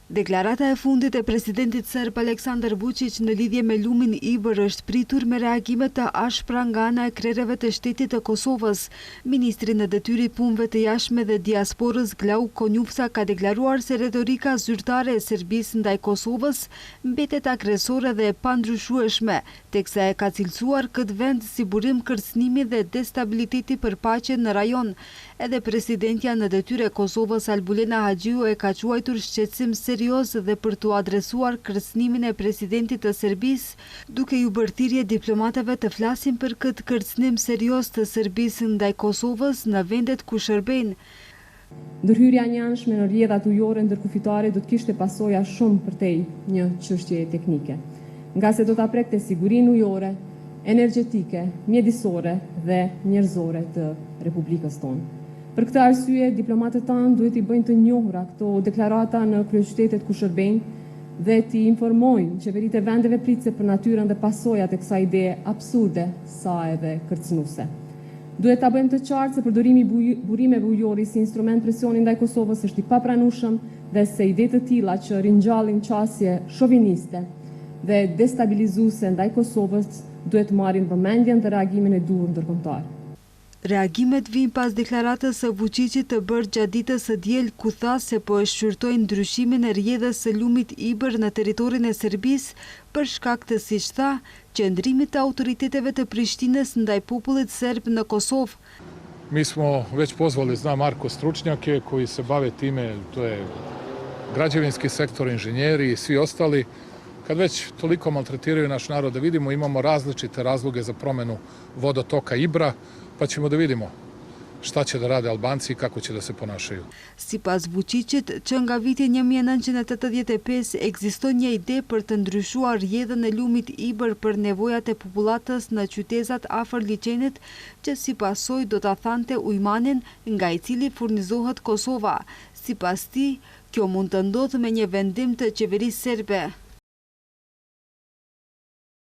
Deklarata e fundit e presidentit serb Aleksandar Vučić në lidhje me lumin Ibër është pritur me reagime të ashpra nga ana e krereve të shtetit të Kosovës. Ministri në detyri punëve të jashtme dhe diasporës Glauk Konjufsa ka deklaruar se retorika zyrtare e Serbisë ndaj Kosovës mbetet agresore dhe e pandryshueshme, teksa e ka cilësuar këtë vend si burim kërcënimi dhe destabiliteti për paqen në rajon. Edhe presidentja në detyre e Kosovës Albulena Haxhiu e ka quajtur shqetësim serios dhe për t'u adresuar kërcënimin e presidentit të Serbisë, duke ju bërë thirrje diplomatëve të flasin për këtë kërcënim serios të Serbisë ndaj Kosovës në vendet ku shërbejnë. Ndërhyrja e njëanshme në rrjedhat ujore ndërkufitare do të kishte pasoja shumë përtej një çështje teknike, nga se do ta prekte sigurinë ujore, energjetike, mjedisore dhe njerëzore të Republikës tonë. Për këtë arsye, diplomatët tanë duhet i bëjnë të njohura këto deklarata në kryeqytetet ku shërbejnë dhe t'i informojnë qeveritë e vendeve pritëse për natyrën dhe pasojat e kësaj ideje absurde sa edhe kërcënuese. Duhet ta bëjmë të qartë se përdorimi i burimeve ujore si instrument presioni ndaj Kosovës është i papranueshëm dhe se ide të tilla që ringjallin qasje shoviniste dhe destabilizuese ndaj Kosovës duhet marrin vëmendjen dhe reagimin e duhur ndërkombëtar. Reagimet vijnë pas deklaratës së Vučićit të bërë gjatë ditës së diel, ku tha se po e shqyrtojnë ndryshimin e rrjedhës së lumit Ibër në territorin e Serbisë për shkak të, siç tha, qëndrimit të autoriteteve të Prishtinës ndaj popullit serb në Kosovë. Mi smo već pozvali, zna Marko, stručnjake koji se bave time, to je građevinski sektor, inženjeri i svi ostali. Kad već toliko maltretiraju naš narod, da vidimo, imamo različite razloge za promenu vodotoka Ibra, pa ćemo da vidimo šta će da rade Albanci i kako će da se ponašaju. Sipas Vučićit, që nga viti 1985 ekziston një ide për të ndryshuar rrjedhën e lumit Ibër për nevojat e popullatës në qytetat afër liçenit, që si pasojë do ta thante ujmanin nga i cili furnizohet Kosova. Sipas tij, kjo mund të ndodhë me një vendim të qeverisë serbe.